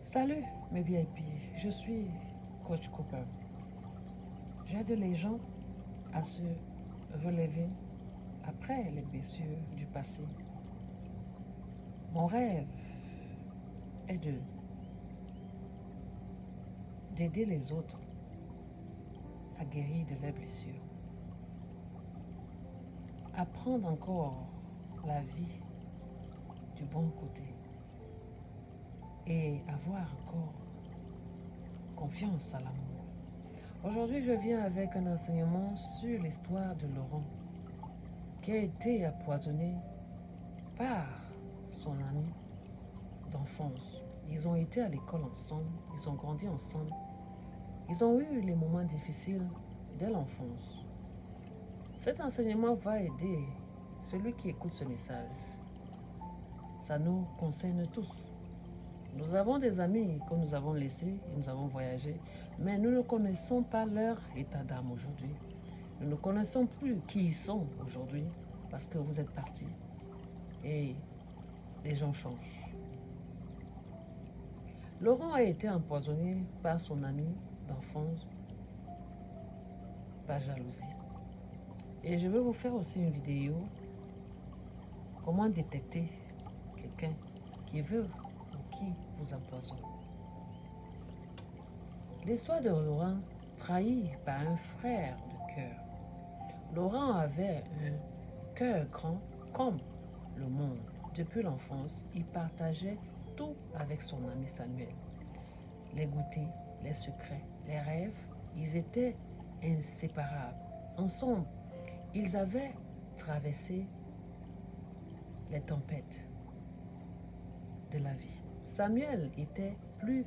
Salut mes VIP, je suis Coach Cooper. J'aide les gens à se relever après les blessures du passé. Mon rêve est d'aider les autres à guérir de leurs blessures, à prendre encore la vie du bon côté et avoir encore confiance à l'amour. Aujourd'hui, je viens avec un enseignement sur l'histoire de Laurent, qui a été empoisonné par son ami d'enfance. Ils ont été à l'école ensemble, ils ont grandi ensemble, ils ont eu les moments difficiles dès l'enfance. Cet enseignement va aider celui qui écoute ce message. Ça nous concerne tous. Nous avons des amis que nous avons laissés et nous avons voyagé, mais nous ne connaissons pas leur état d'âme aujourd'hui. Nous ne connaissons plus qui ils sont aujourd'hui parce que vous êtes partis et les gens changent. Laurent a été empoisonné par son ami d'enfance par jalousie. Et je vais vous faire aussi une vidéo comment détecter quelqu'un qui veut ou qui vous empoisonne. L'histoire de Laurent, trahi par un frère de cœur. Laurent avait un cœur grand comme le monde. Depuis l'enfance, il partageait tout avec son ami Samuel. Les goûters, les secrets, les rêves, ils étaient inséparables. Ensemble, ils avaient traversé les tempêtes de la vie. Samuel était plus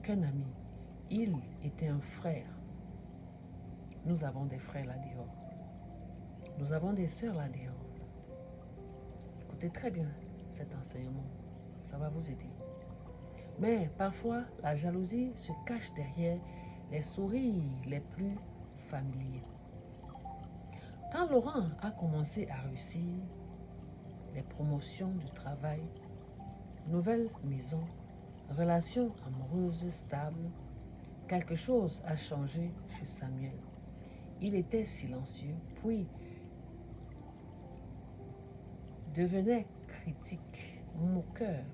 qu'un ami. Il était un frère. Nous avons des frères là-dehors. Nous avons des sœurs là-dehors. Écoutez très bien cet enseignement. Ça va vous aider. Mais parfois, la jalousie se cache derrière les sourires les plus familiers. Quand Laurent a commencé à réussir, les promotions du travail, nouvelle maison, relations amoureuses stables, quelque chose a changé chez Samuel. Il était silencieux, puis devenait critique, moqueur.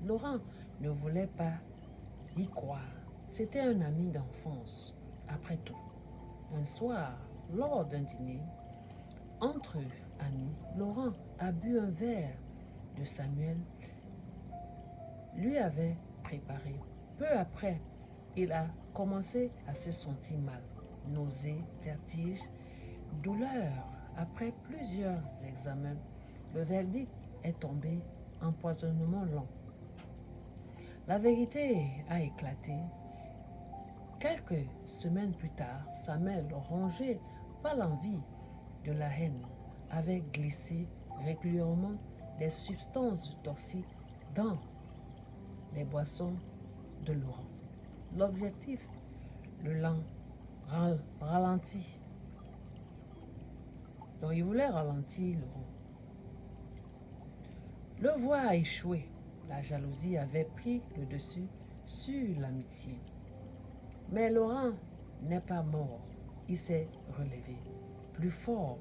Laurent ne voulait pas y croire. C'était un ami d'enfance, après tout. Un soir, lors d'un dîner, entre amis, Laurent a bu un verre de Samuel lui avait préparé. Peu après, il a commencé à se sentir mal. Nausées, vertiges, douleur. Après plusieurs examens, le verdict est tombé: empoisonnement lent. La vérité a éclaté. Quelques semaines plus tard, Samuel, rongé par l'envie de la haine, avait glissé régulièrement des substances toxiques dans les boissons de Laurent. L'objectif, le ralentir. Donc il voulait ralentir Laurent. Le voir a échoué. La jalousie avait pris le dessus sur l'amitié. Mais Laurent n'est pas mort. Il s'est relevé. Plus fort,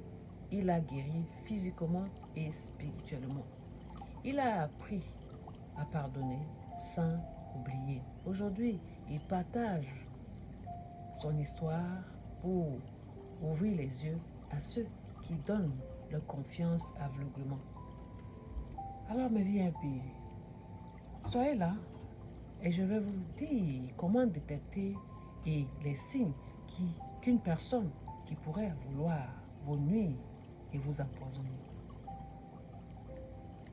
il a guéri physiquement et spirituellement. Il a appris à pardonner sans oublier. Aujourd'hui, il partage son histoire pour ouvrir les yeux à ceux qui donnent leur confiance aveuglément. Alors mes VIP, soyez là et je vais vous dire comment détecter et les signes qu'une personne qui pourrait vouloir vous nuire et vous empoisonner.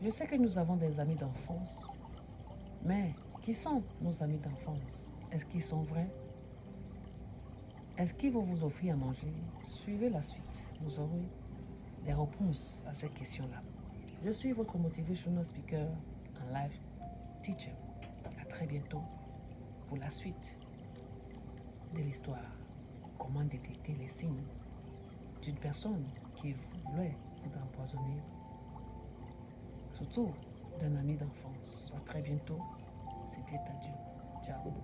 Je sais que nous avons des amis d'enfance, mais qui sont nos amis d'enfance? Est-ce qu'ils sont vrais? Est-ce qu'ils vont vous offrir à manger? Suivez la suite, vous aurez des réponses à ces questions-là. Je suis votre motivational speaker and life teacher. À très bientôt pour la suite de l'histoire. Comment détecter les signes d'une personne qui voulait vous empoisonner, surtout d'un ami d'enfance. À très bientôt. C'était adieu. Ciao.